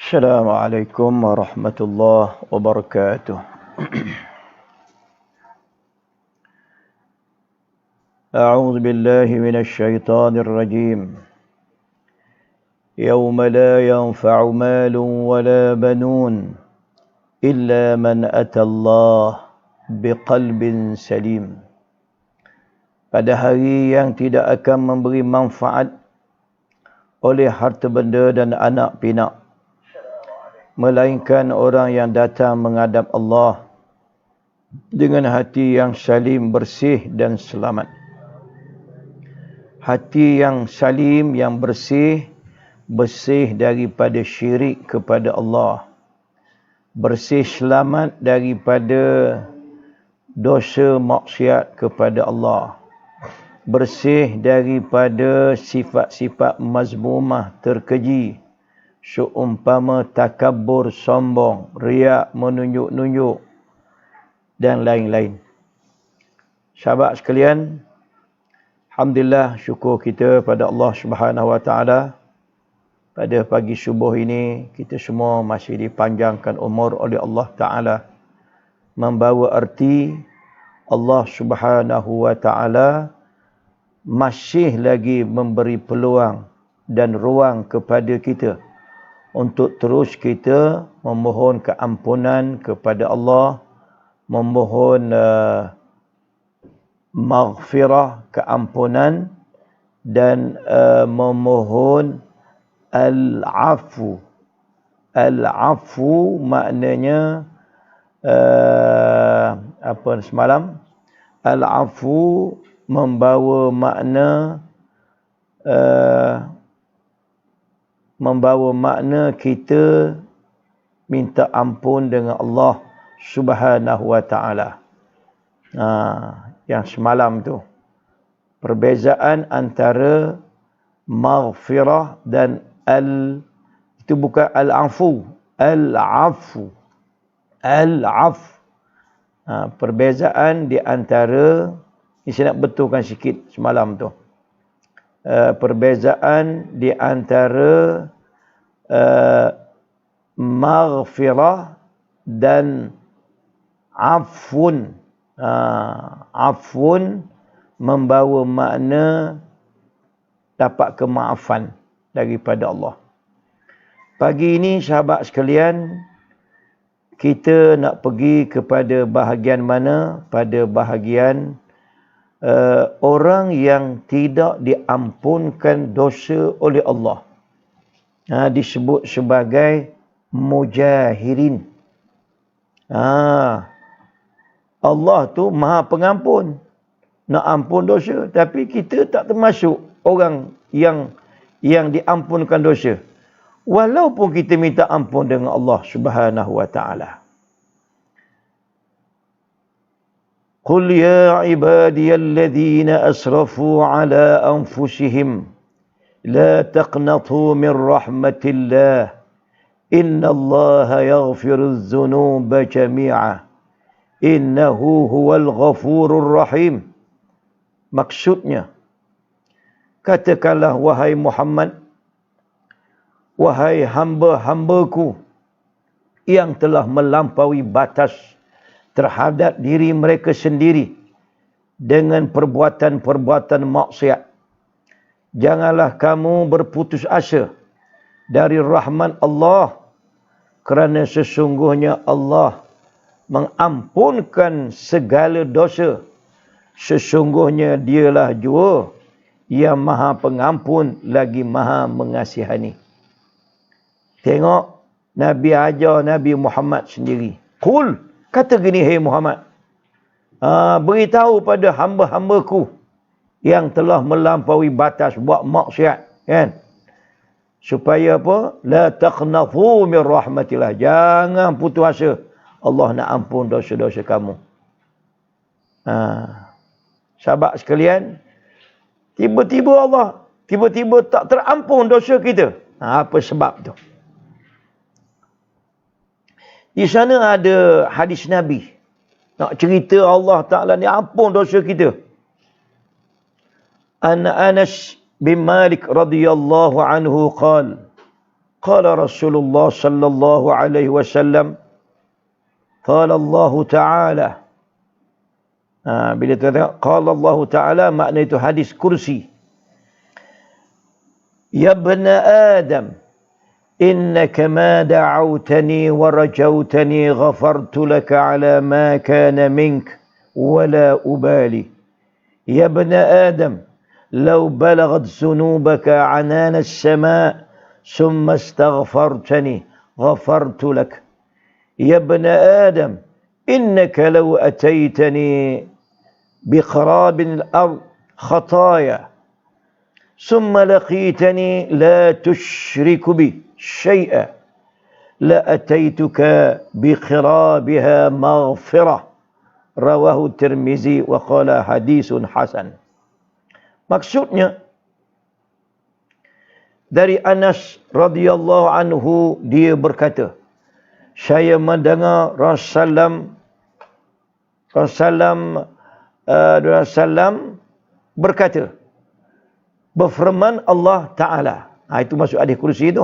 السلام عليكم ورحمة الله وبركاته. أعوذ بالله من الشيطان الرجيم. يوم لا ينفع مال ولا بنون إلا من أتى الله بقلب سليم. Pada hari yang tidak akan memberi manfaat oleh harta benda dan anak pinak, melainkan orang yang datang menghadap Allah dengan hati yang salim, bersih dan selamat. Hati yang salim, yang bersih, bersih daripada syirik kepada Allah, bersih selamat daripada dosa maksiat kepada Allah, bersih daripada sifat-sifat mazmumah, terkeji, seumpama takabur, sombong, riak, menunjuk-nunjuk dan lain-lain. Sahabat sekalian, alhamdulillah, syukur kita pada Allah Subhanahu Wa Taala. Pada pagi subuh ini kita semua masih dipanjangkan umur oleh Allah Taala, membawa erti Allah Subhanahu Wa Taala masih lagi memberi peluang dan ruang kepada kita untuk terus kita memohon keampunan kepada Allah, memohon maghfirah, keampunan, dan memohon al-afu. Al-afu maknanya apa semalam? Al-afu membawa makna kita minta ampun dengan Allah Subhanahu Wa Taala. Yang semalam tu perbezaan antara maghfirah dan itu bukan al-afu, al-afu. Al-afu. Perbezaan di antara, ini saya nak betulkan sikit semalam tu. Perbezaan di antara maghfirah dan afun. Afun membawa makna dapat kemaafan daripada Allah. Pagi ini sahabat sekalian, kita nak pergi kepada bahagian mana? Pada bahagian orang yang tidak diampunkan dosa oleh Allah. Disebut sebagai mujahirin. Allah tu Maha Pengampun, nak ampun dosa, tapi kita tak termasuk orang yang diampunkan dosa, walaupun kita minta ampun dengan Allah Subhanahu Wa Taala. Qul ya ibadiyalladzina asrafu ala anfusihim la taqnatu min rahmatillah innallaha yaghfirudz dzunuba jami'a innahu huwal ghafurur rahim. Maksudnya, katakanlah wahai Muhammad, wahai hamba-hambaku yang telah melampaui batas terhadap diri mereka sendiri dengan perbuatan-perbuatan maksiat, janganlah kamu berputus asa dari rahmat Allah, kerana sesungguhnya Allah mengampunkan segala dosa. Sesungguhnya dialah jua yang Maha Pengampun lagi Maha Mengasihani. Tengok, Nabi ajar Nabi Muhammad sendiri. Qul, kata gini, hai Muhammad, beritahu pada hamba-hambaku yang telah melampaui batas buat maksiat, kan? Supaya apa? La taqnafu min rahmatillah. Jangan putus asa, Allah nak ampun dosa-dosa kamu. Sahabat sekalian, tiba-tiba Allah tak terampun dosa kita. Apa sebab tu? Di sana ada hadis Nabi nak cerita Allah Ta'ala ni ampun dosa kita. Anas bin Malik radhiyallahu anhu qala Qala Rasulullah sallallahu alaihi wasallam, qala Allah Ta'ala. Bila tengok qala Allah Ta'ala, makna itu hadis kursi. Ya bna Adam, innaka ma da'awtani wa rajawtani ghafartu laka ala ma kana mink wala ubali. Ya bna Adam, law balaghat zunubaka anana as-sama' ثم استغفرتني غفرت لك. يا ابن آدم إنك لو أتيتني بقراب الأرض خطايا ثم لقيتني لا تشرك بي شيئا لأتيتك بقرابها مغفرة. رواه الترمذي وقال حديث حسن. Maksudnya, dari Anas radhiyallahu anhu, dia berkata, saya mendengar Rasulullah berkata, berfirman Allah Ta'ala. Itu masuk hadis kursi itu.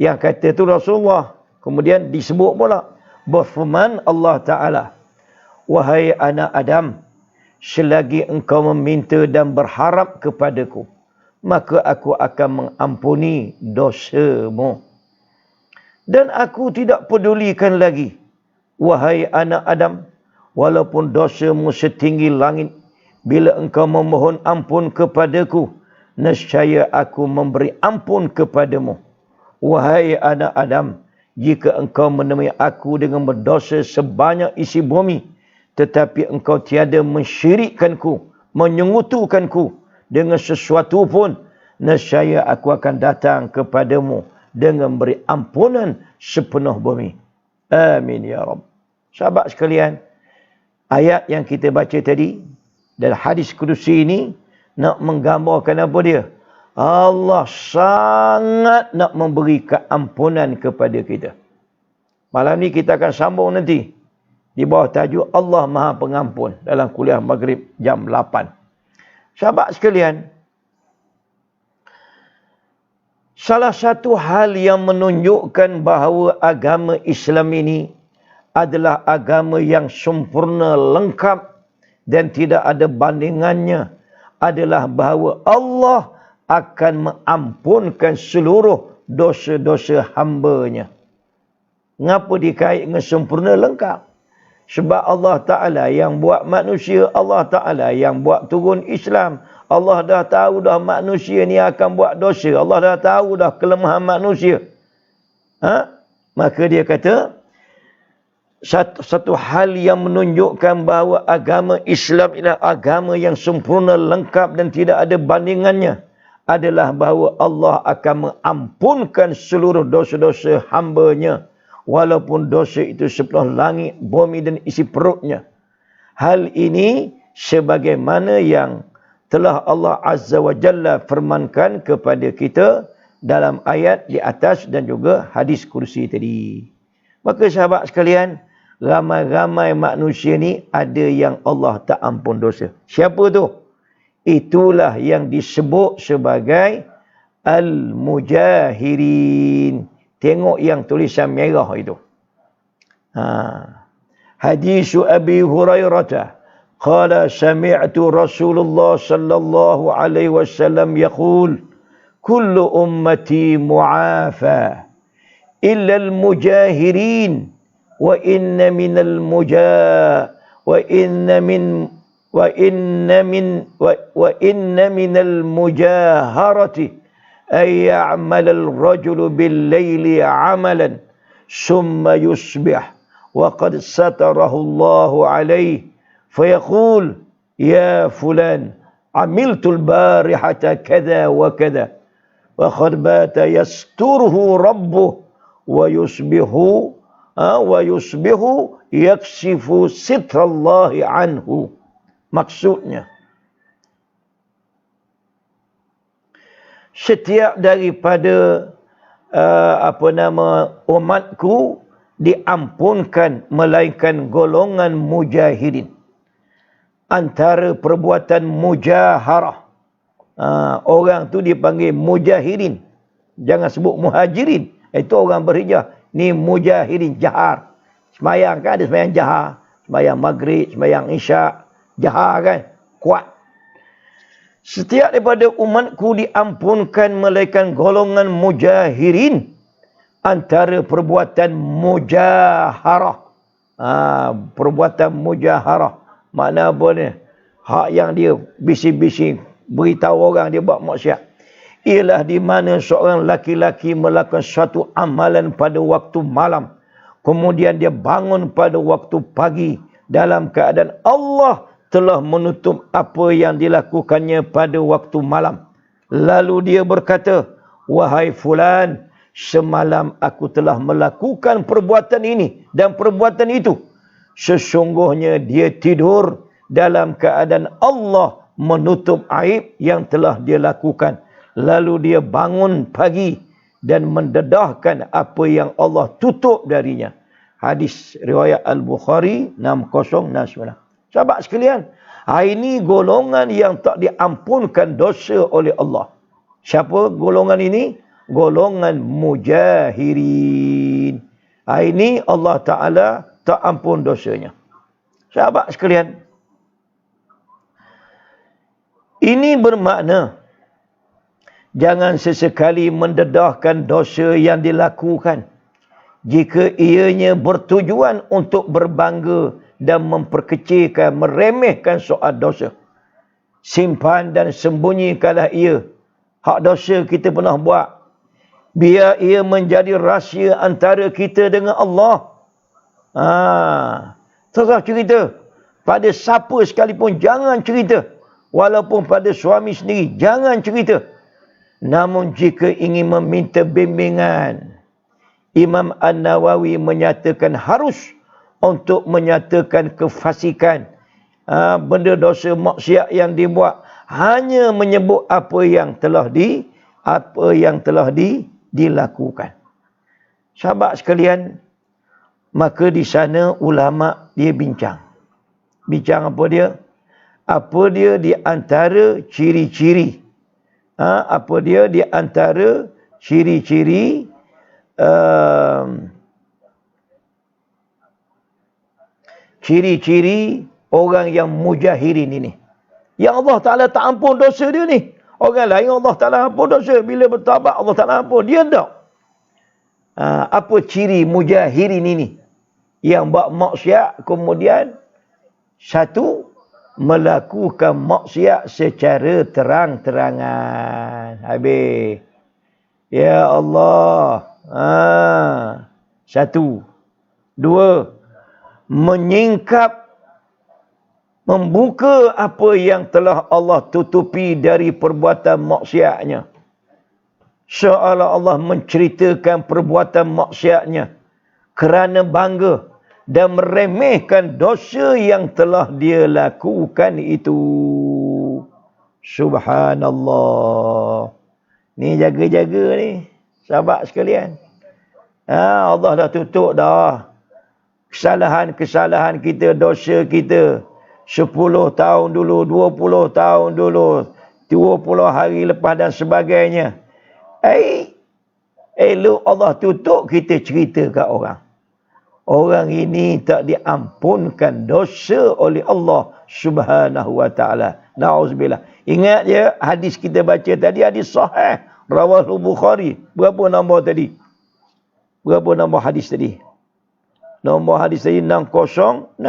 Yang kata itu Rasulullah. Kemudian disebut pula, berfirman Allah Ta'ala, wahai anak Adam, selagi engkau meminta dan berharap kepadaku, maka aku akan mengampuni dosamu. Dan aku tidak pedulikan lagi, wahai anak Adam, walaupun dosamu setinggi langit, bila engkau memohon ampun kepadaku, nescaya aku memberi ampun kepadamu. Wahai anak Adam, jika engkau menemui aku dengan berdosa sebanyak isi bumi, tetapi engkau tiada mensyirikkanku, menyekutukanku dengan sesuatu pun, nescaya aku akan datang kepadamu dengan beri ampunan sepenuh bumi. Amin ya Rabb. Sahabat sekalian, ayat yang kita baca tadi dan hadis kursi ini nak menggambarkan apa dia? Allah sangat nak memberi keampunan kepada kita. Malam ni kita akan sambung nanti di bawah tajuk Allah Maha Pengampun dalam kuliah Maghrib jam 8. Sahabat sekalian, salah satu hal yang menunjukkan bahawa agama Islam ini adalah agama yang sempurna, lengkap dan tidak ada bandingannya adalah bahawa Allah akan mengampunkan seluruh dosa-dosa hamba-Nya. Ngapa dikait dengan sempurna, lengkap? Sebab Allah Ta'ala yang buat manusia, Allah Ta'ala yang buat turun Islam. Allah dah tahu dah manusia ni akan buat dosa. Allah dah tahu dah kelemahan manusia. Maka dia kata, satu hal yang menunjukkan bahawa agama Islam ialah agama yang sempurna, lengkap dan tidak ada bandingannya adalah bahawa Allah akan mengampunkan seluruh dosa-dosa hamba-Nya. Walaupun dosa itu sepenuh langit, bumi dan isi perutnya. Hal ini sebagaimana yang telah Allah Azza wa Jalla firmankan kepada kita dalam ayat di atas dan juga hadis kursi tadi. Maka sahabat sekalian, ramai-ramai manusia ni ada yang Allah tak ampun dosa. Siapa tu? Itulah yang disebut sebagai Al-Mujahirin. Tengok yang tulisan merah itu. Hadis Abi Hurairah qala sami'tu Rasulullah sallallahu alaihi wasallam yaqul kullu ummati mu'afa illa al-mujahirin wa inna min al-mujaharati أن يعمل الرجل بالليل عملا ثم يصبح وقد ستره الله عليه فيقول يا فلان عملت البارحة كذا وكذا وقد بات يستره ربه ويصبح يكشف ستر الله عنه. Maksudnya, setiap daripada umatku diampunkan melainkan golongan mujahirin. Antara perbuatan mujaharah, orang tu dipanggil mujahirin. Jangan sebut muhajirin. Itu orang berhijrah. Ni mujahirin, jahar. Semayang kan ada semayang jahar. Semayang maghrib, semayang isyak. Jahar kan. Kuat. Setiap daripada umatku diampunkan melainkan golongan mujahirin. Antara perbuatan mujaharah. Perbuatan mujaharah. Makna apa ni? Hak yang dia bising-bising. Beritahu orang dia buat maksiat. Ialah di mana seorang laki-laki melakukan suatu amalan pada waktu malam. Kemudian dia bangun pada waktu pagi. Dalam keadaan Allah telah menutup apa yang dilakukannya pada waktu malam. Lalu dia berkata, wahai fulan, semalam aku telah melakukan perbuatan ini dan perbuatan itu. Sesungguhnya dia tidur dalam keadaan Allah menutup aib yang telah dia lakukan. Lalu dia bangun pagi dan mendedahkan apa yang Allah tutup darinya. Hadis riwayat Al-Bukhari 6069. Sahabat sekalian, ini golongan yang tak diampunkan dosa oleh Allah. Siapa golongan ini? Golongan mujahirin. Ini Allah Ta'ala tak ampun dosanya. Sahabat sekalian, ini bermakna jangan sesekali mendedahkan dosa yang dilakukan jika ianya bertujuan untuk berbangga dan memperkecilkan, meremehkan soal dosa. Simpan dan sembunyikanlah ia. Hak dosa kita pernah buat. Biar ia menjadi rahsia antara kita dengan Allah. Terus cerita. Pada siapa sekalipun jangan cerita. Walaupun pada suami sendiri jangan cerita. Namun jika ingin meminta bimbingan, Imam An-Nawawi menyatakan harus untuk menyatakan kefasikan. Benda dosa maksiat yang dibuat. Hanya menyebut apa yang telah dilakukan. Sahabat sekalian, maka di sana ulama dia bincang. Bincang apa dia? Apa dia di antara ciri-ciri? Apa dia di antara ciri-ciri ciri-ciri orang yang mujahirin ini? Yang Allah Ta'ala tak ampun dosa dia ni. Orang lain Allah Ta'ala ampun dosa. Bila bertaubat Allah Ta'ala ampun. Dia tak. Apa ciri mujahirin ini? Yang buat maksiat kemudian satu, melakukan maksiat secara terang-terangan. Habis. Ya Allah. Satu. Dua, menyingkap, membuka apa yang telah Allah tutupi dari perbuatan maksiatnya. Seolah Allah menceritakan perbuatan maksiatnya kerana bangga dan meremehkan dosa yang telah dia lakukan itu. Subhanallah. Ni jaga-jaga ni, sahabat sekalian. Allah dah tutup dah kesalahan-kesalahan kita, dosa kita. 10 tahun dulu, 20 tahun dulu, 20 hari lepas dan sebagainya. Elok Allah tutup, kita cerita kat orang. Orang ini tak diampunkan dosa oleh Allah Subhanahu wa ta'ala. Na'udzubillah. Ingat je hadis kita baca tadi, hadis sahih. Rawahul Bukhari. Berapa nombor tadi? Berapa nombor hadis tadi? Nombor hadis tadi 6069.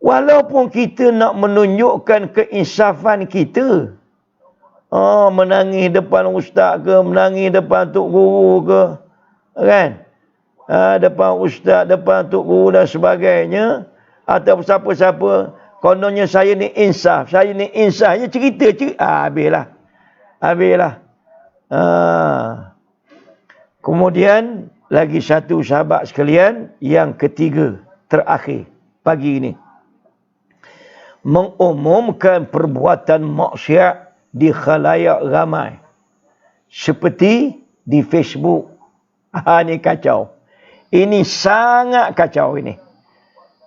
Walaupun kita nak menunjukkan keinsafan kita. Menangis depan ustaz ke, menangis depan tok guru ke, kan? Depan ustaz, depan tok guru dan sebagainya, atau siapa-siapa, kononnya saya ni insaf, dia cerita. Habislah. Kemudian lagi satu, sahabat sekalian, yang ketiga, terakhir pagi ini, mengumumkan perbuatan maksiat di khalayak ramai. Seperti di Facebook. Ini kacau. Ini sangat kacau ini.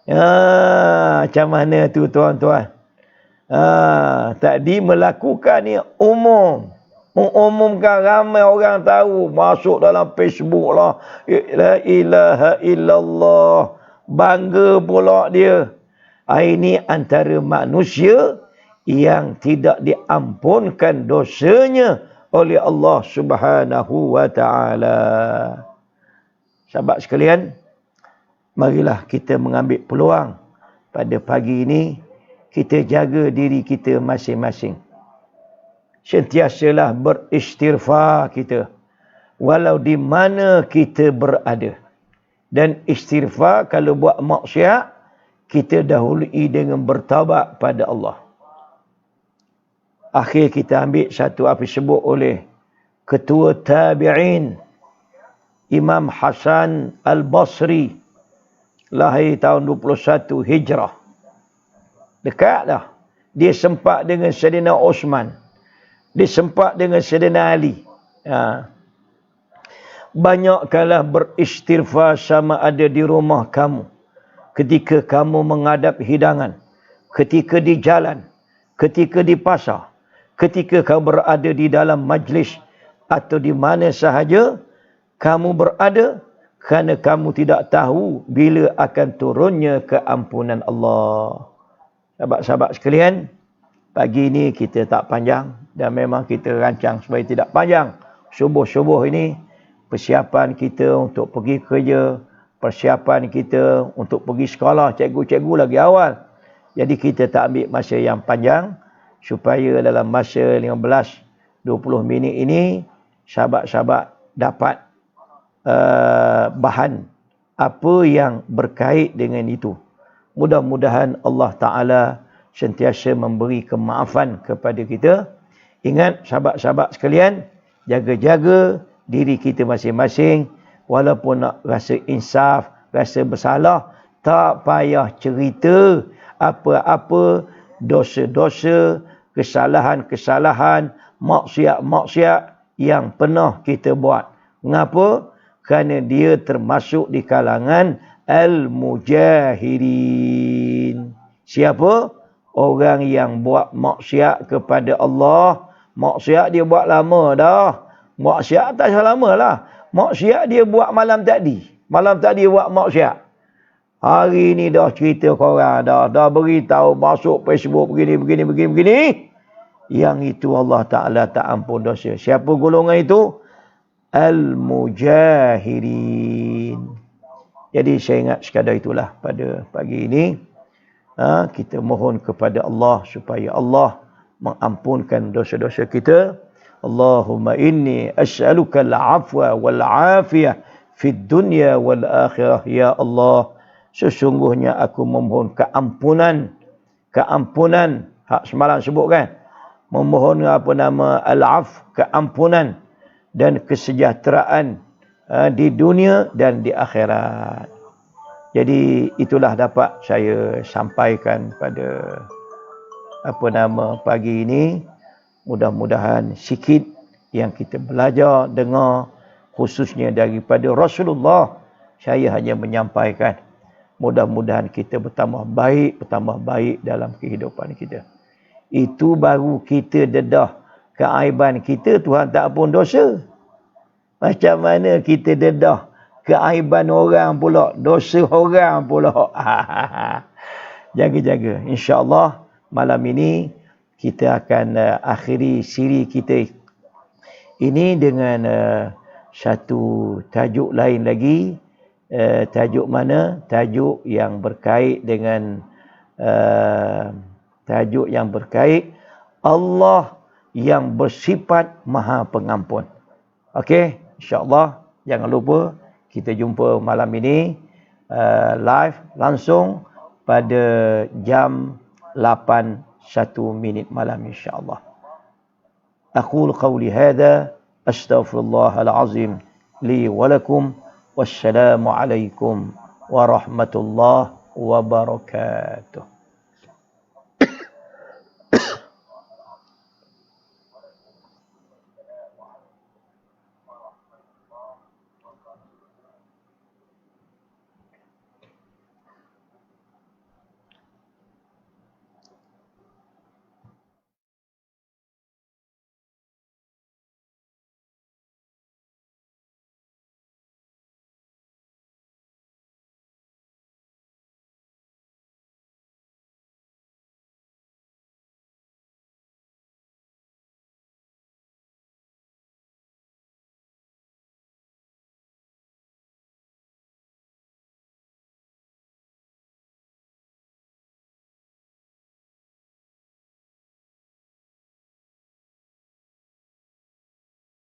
Macam mana tu tuan-tuan? Tadi melakukan ni umum. Mengumumkan ramai orang tahu. Masuk dalam Facebook lah. La ilaha illallah. Bangga pula dia. Ini antara manusia yang tidak diampunkan dosanya oleh Allah Subhanahu wa ta'ala. Sahabat sekalian, marilah kita mengambil peluang pada pagi ini, kita jaga diri kita masing-masing. Sentiasalah beristighfar kita, walau di mana kita berada. Dan istighfar kalau buat maksiat, kita dahului dengan bertaubat pada Allah. Akhir kita ambil satu apa disebut oleh ketua tabi'in, Imam Hasan Al-Basri, lahir tahun 21 Hijrah. Dekat dah. Dia sempat dengan Sayyidina Osman. Dia sempat dengan Sayyidina Ali. Banyakkanlah beristighfar sama ada di rumah kamu, ketika kamu menghadap hidangan, ketika di jalan, ketika di pasar, ketika kamu berada di dalam majlis, atau di mana sahaja kamu berada, kerana kamu tidak tahu bila akan turunnya keampunan Allah. Sahabat-sahabat sekalian, pagi ini kita tak panjang, dan memang kita rancang supaya tidak panjang. Subuh-subuh ini persiapan kita untuk pergi kerja, persiapan kita untuk pergi sekolah, cikgu-cikgu lagi awal. Jadi kita tak ambil masa yang panjang, supaya dalam masa 15-20 minit ini sahabat-sahabat dapat bahan apa yang berkait dengan itu. Mudah-mudahan Allah Ta'ala sentiasa memberi kemaafan kepada kita. Ingat sahabat-sahabat sekalian, jaga-jaga diri kita masing-masing. Walaupun nak rasa insaf, rasa bersalah, tak payah cerita apa-apa dosa-dosa, kesalahan-kesalahan, maksiat-maksiat yang pernah kita buat. Mengapa? Kerana dia termasuk di kalangan al-mujahirin. Siapa? Orang yang buat maksiat kepada Allah. Maksiat dia buat lama dah. Maksiat tak lama lah. Maksiat dia buat malam tadi. Malam tadi buat maksiat. Hari ni dah cerita korang. Dah beritahu masuk Facebook begini. Yang itu Allah Ta'ala tak ampun dosa. Siapa golongan itu? Al-mujahirin. Jadi saya ingat sekadar itulah pada pagi ini. Kita mohon kepada Allah supaya Allah mengampunkan dosa-dosa kita. Allahumma inni as'aluka al-afwa wal-afiyah fid dunya wal-akhirah. Ya Allah, sesungguhnya aku memohon keampunan. Hak semalam sebut kan? Memohon al-af, keampunan dan kesejahteraan di dunia dan di akhirat. Jadi itulah dapat saya sampaikan pada pagi ini. Mudah-mudahan sikit yang kita belajar, dengar, khususnya daripada Rasulullah, saya hanya menyampaikan. Mudah-mudahan kita bertambah baik dalam kehidupan kita. Itu baru kita dedah keaiban kita, Tuhan tak ampun dosa. Macam mana kita dedah keaiban orang pula, dosa orang pula. Jaga-jaga. InsyaAllah malam ini kita akan akhiri siri kita ini dengan satu tajuk lain lagi. Tajuk mana? Tajuk yang berkait dengan Allah yang bersifat Maha Pengampun. Okey, insya-Allah jangan lupa kita jumpa malam ini live langsung pada jam 8:01 malam insya-Allah. Aqul qawli hadha astaghfirullahal azim li wa lakum. Wassalamu alaikum warahmatullahi wabarakatuh.